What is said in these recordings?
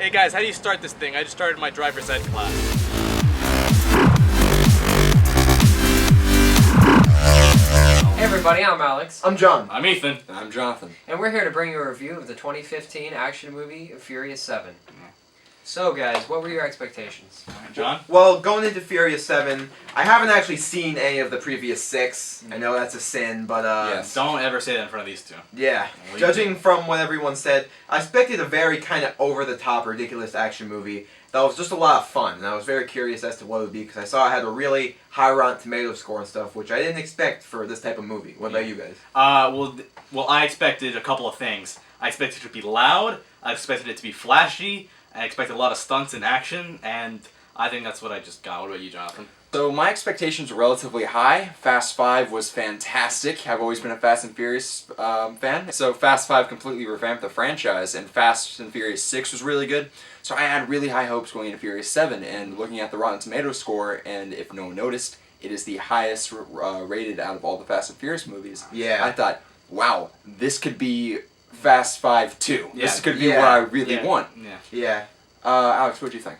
Hey guys, how do you start this thing? I just started my driver's ed class. Hey everybody, I'm Alex. I'm John. I'm Ethan. And I'm Jonathan. And we're here to bring you a review of the 2015 action movie Furious 7. So guys, what were your expectations? John? Well, going into Furious 7, I haven't actually seen any of the previous 6. I know that's a sin, but Yes. Don't ever say that in front of these two. yeah. Judging from what everyone said, I expected a very kind of over-the-top, ridiculous action movie that was just a lot of fun, and I was very curious as to what it would be because I saw it had a really high Rotten Tomato score and stuff, which I didn't expect for this type of movie. What about you guys? Well, I expected a couple of things. I expected it to be loud. I expected it to be flashy. I expected a lot of stunts and action, and I think that's what I just got. What about you, Jonathan? So my expectations were relatively high. Fast 5 was fantastic. I've always been a Fast and Furious fan. So Fast 5 completely revamped the franchise, and Fast and Furious 6 was really good. So I had really high hopes going into Furious 7, and looking at the Rotten Tomato score, and if no one noticed, it is the highest rated out of all the Fast and Furious movies. Yeah. I thought, wow, this could be Fast 5 too. Yeah. This could be what I really want. Yeah. Yeah. Alex, what do you think?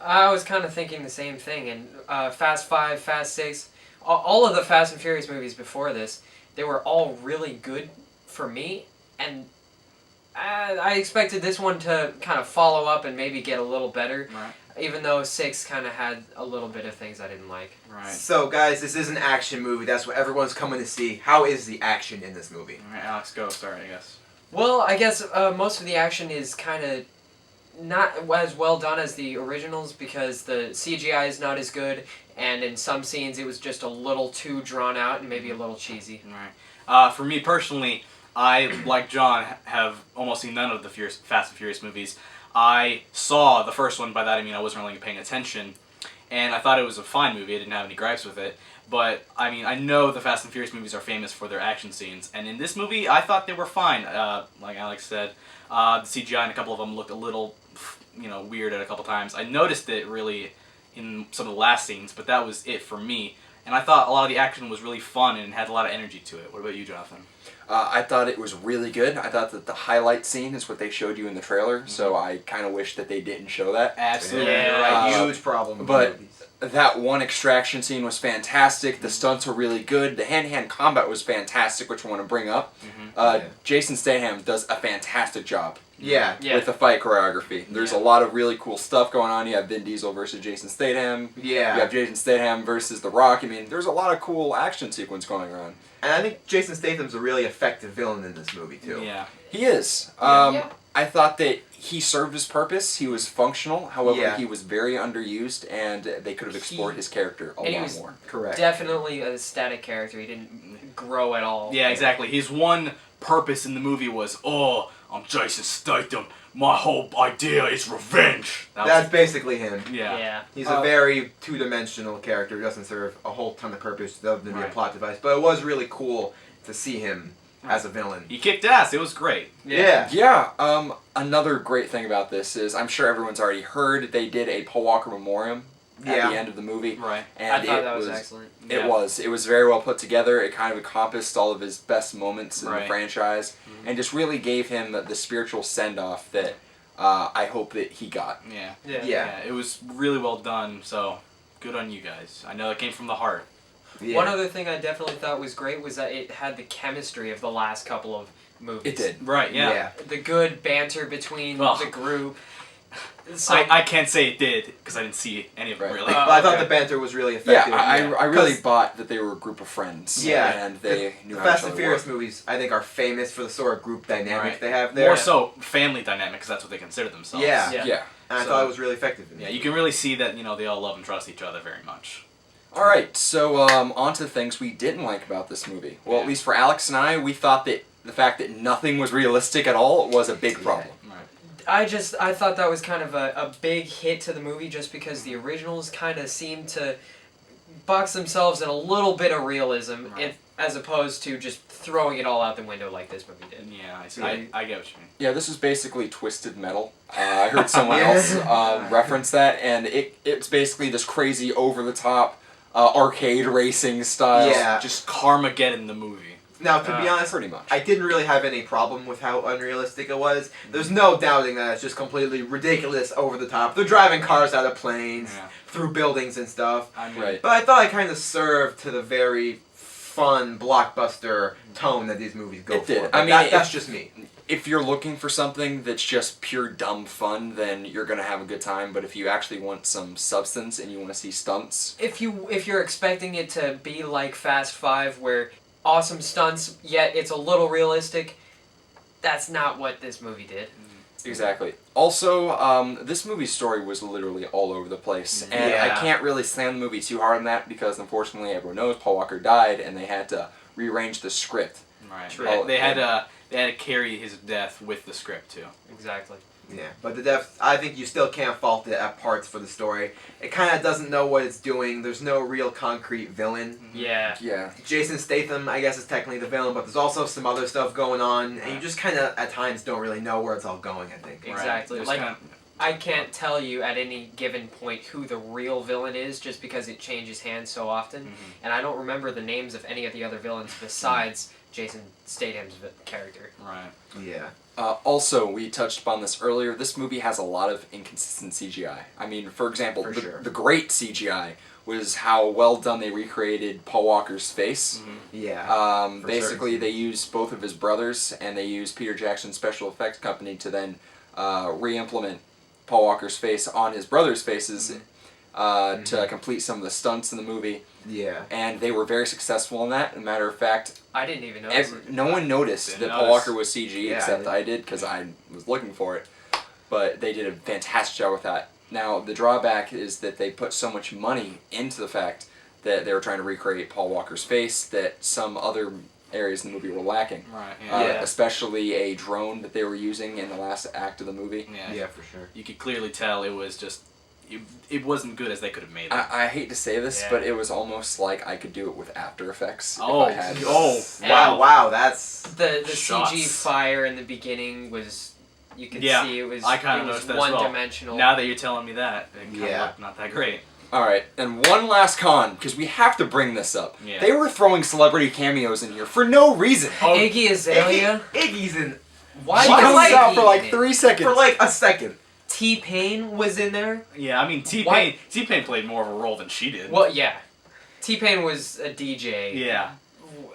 I was kind of thinking the same thing, and Fast 5, Fast 6, all of the Fast and Furious movies before this, they were all really good for me, and I expected this one to kind of follow up and maybe get a little better, Right. even though 6 kind of had a little bit of things I didn't like. Right. So, guys, this is an action movie. That's what everyone's coming to see. How is the action in this movie? All right, Alex, go. Sorry, I guess. Well, I guess most of the action is kind of not as well done as the originals because the CGI is not as good, and in some scenes it was just a little too drawn out and maybe a little cheesy. Right. For me personally, I, like John, have almost seen none of the Fast and Furious movies. I saw the first one. By that I mean I wasn't really paying attention, and I thought it was a fine movie. I didn't have any gripes with it. But, I mean, I know the Fast and Furious movies are famous for their action scenes, and in this movie, I thought they were fine. Like Alex said, the CGI in a couple of them looked a little, weird at a couple times. I noticed it, really, in some of the last scenes, but that was it for me. And I thought a lot of the action was really fun and had a lot of energy to it. What about you, Jonathan? I thought it was really good. I thought that the highlight scene is what they showed you in the trailer, so I kind of wish that they didn't show that. Absolutely. Yeah, You're right. huge problem with but movies. that one extraction scene was fantastic. The stunts were really good. The hand-to-hand combat was fantastic, which I want to bring up. Jason Statham does a fantastic job Yeah. with the fight choreography. There's a lot of really cool stuff going on. You have Vin Diesel versus Jason Statham. Yeah. You have Jason Statham versus The Rock. I mean, there's a lot of cool action sequence going on. And I think Jason Statham's a really effective villain in this movie, too. Yeah. He is. Yeah. I thought that he served his purpose. He was functional. However, Yeah. he was very underused, and they could have explored his character a lot more. Correct. Definitely a static character. He didn't grow at all. Yeah, exactly. His one purpose in the movie was, I'm Jason Statham. My whole idea is revenge. That's basically him. Yeah. Yeah. He's a very two-dimensional character who doesn't serve a whole ton of purpose other than be a Right. plot device. But it was really cool to see him as a villain. He kicked ass. It was great. Yeah. Yeah, another great thing about this is, I'm sure everyone's already heard, they did a Paul Walker memoriam at the end of the movie. Right. And I thought that was excellent. It was very well put together. It kind of encompassed all of his best moments in the franchise, and just really gave him the spiritual send-off that I hope that he got. Yeah. It was really well done, so good on you guys. I know it came from the heart. Yeah. One other thing I definitely thought was great was that it had the chemistry of the last couple of movies. It did. Right, Yeah. The good banter between the group. So, I can't say it did, because I didn't see any of it, really. But I thought okay. the banter was really effective. Yeah, I really 'Cause- bought that they were a group of friends. Yeah. And they knew The how Fast each and other Furious worked. movies, I think, are famous for the sort of group dynamic Right. they have there. More so family dynamic, because that's what they consider themselves. Yeah. Yeah. And I So- thought it was really effective. In Yeah, this you can really see that, they all love and trust each other very much. Alright, so on to things we didn't like about this movie. Well, Yeah. at least for Alex and I, we thought that the fact that nothing was realistic at all was a big problem. I thought that was kind of a big hit to the movie just because the originals kind of seemed to box themselves in a little bit of realism as opposed to just throwing it all out the window like this movie did. Yeah, I get what you mean. Yeah, this is basically Twisted Metal. I heard someone else reference that, and it's basically this crazy, over-the-top arcade racing style. Yeah. Just Carmageddon the movie. Now, to be honest, Pretty much. I didn't really have any problem with how unrealistic it was. There's no doubting that it's just completely ridiculous, over the top. They're driving cars out of planes, Yeah. through buildings and stuff. I mean, Right. But I thought it kind of served to the very fun, blockbuster tone that these movies go It did. for. I But mean, that's just me. If you're looking for something that's just pure dumb fun, then you're gonna have a good time. But if you actually want some substance and you want to see stunts, If you're expecting it to be like Fast Five, where awesome stunts, yet it's a little realistic, that's not what this movie did. exactly. Also, this movie's story was literally all over the place, and I Yeah. can't really slam the movie too hard on that because unfortunately everyone knows Paul Walker died, and they had to rearrange the script. right. True. They had to carry his death with the script too. Exactly. Yeah, but the death, I think you still can't fault it at parts for the story. It kind of doesn't know what it's doing. There's no real concrete villain. Yeah. Yeah. Jason Statham, I guess, is technically the villain, but there's also some other stuff going on, and you just kind of, at times, don't really know where it's all going, I think. Exactly. There's Like, kinda- I can't tell you at any given point who the real villain is, just because it changes hands so often, and I don't remember the names of any of the other villains besides Jason Statham's character. right. Yeah. Also, we touched upon this earlier. This movie has a lot of inconsistent CGI. I mean, for example, For sure. the great CGI was how well done they recreated Paul Walker's face. Yeah. For Basically, certain. they used both of his brothers, and they used Peter Jackson's special effects company to then re-implement Paul Walker's face on his brothers' faces to complete some of the stunts in the movie. Yeah. And they were very successful in that. As a matter of fact, I didn't even notice it. no one noticed Didn't that Paul notice. Walker was CG Yeah, except I I did because I was looking for it. But they did a fantastic job with that. Now, the drawback is that they put so much money into the fact that they were trying to recreate Paul Walker's face that some other areas in the movie were lacking. Right. Yeah. Yeah. Especially a drone that they were using in the last act of the movie. Yeah. Yeah, for sure. You could clearly tell it was just. It wasn't good as they could have made it. I hate to say this, Yeah. but it was almost like I could do it with After Effects Oh, if I had to. oh. Wow, wow, that's... The Shots. CG fire in the beginning was, you could Yeah, see it was, I kinda it was noticed that as well. one-dimensional. Now that you're telling me that, it kind of Yeah. looked not that great. All right, and one last con, because we have to bring this up. Yeah. They were throwing celebrity cameos in here for no reason. Oh, Iggy Azalea? Iggy's in... Why She Why comes like out Iggy for like in it? 3 seconds. For like a second. T-Pain was in there? Yeah, I mean Why- T-Pain played more of a role than she did. Well, yeah. T-Pain was a DJ. Yeah.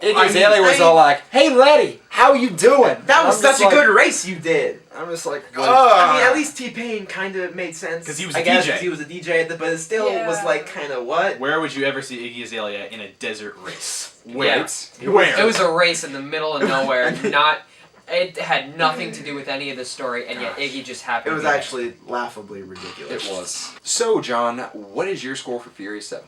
Iggy I mean, Azalea was all like, "Hey, Letty, how you doing?" That was I'm such just a like- good race you did. I'm just like, I mean, at least T-Pain kind of made sense. 'Cause he was I a guess DJ. 'cause he was a DJ, but it still was Yeah. like kind of what? Where would you ever see Iggy Azalea in a desert race? Yeah. Where? It was a race in the middle of nowhere. It had nothing to do with any of the story, and yet Iggy just happened. It was to be there. actually laughably ridiculous. It was. So, John, what is your score for Furious 7?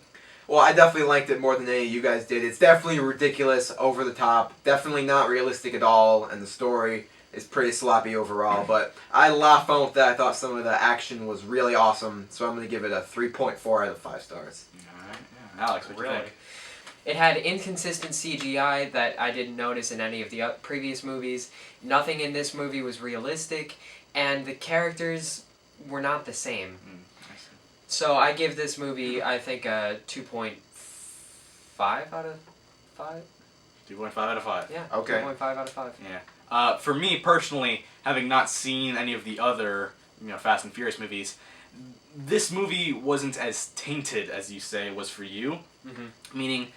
Well, I definitely liked it more than any of you guys did. It's definitely ridiculous, over the top, definitely not realistic at all, and the story is pretty sloppy overall. But I had a lot of fun with that. I thought some of the action was really awesome, so I'm going to give it a 3.4 out of 5 stars. Alright, yeah. Alex, what do you Really? think? It had inconsistent CGI that I didn't notice in any of the previous movies. Nothing in this movie was realistic, and the characters were not the same. I see. So I give this movie, I think, a 2.5 out of 5. 2.5 out of 5. Yeah, Okay. 2.5 out of 5. Yeah. For me personally, having not seen any of the other, Fast and Furious movies, this movie wasn't as tainted as you say was for you. Mm-hmm. Meaning,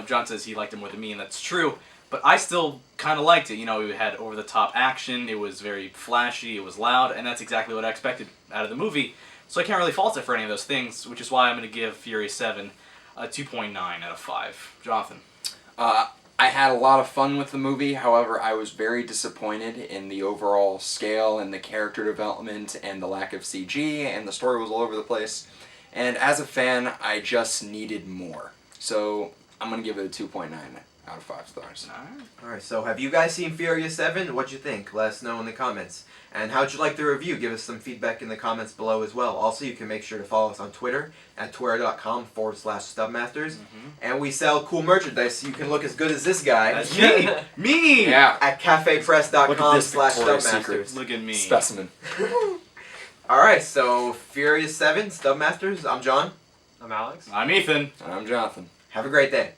John says he liked it more than me, and that's true. But I still kind of liked it. It had over-the-top action. It was very flashy. It was loud, and that's exactly what I expected out of the movie. So I can't really fault it for any of those things, which is why I'm going to give Furious 7 a 2.9 out of 5. Jonathan. I had a lot of fun with the movie. However, I was very disappointed in the overall scale and the character development and the lack of CG, and the story was all over the place. And as a fan, I just needed more. So I'm going to give it a 2.9 out of 5 stars. Alright, so have you guys seen Furious 7? What'd you think? Let us know in the comments. And how'd you like the review? Give us some feedback in the comments below as well. Also, you can make sure to follow us on Twitter at twitter.com/stubmasters. And we sell cool merchandise so you can look as good as this guy That's me! Me! Yeah. at Look at this Victoria's cafepress.com/stubmasters. Look at me. Specimen. Alright, so Furious 7, Stubmasters. I'm John. I'm Alex. I'm Ethan. And I'm Jonathan. Have a great day.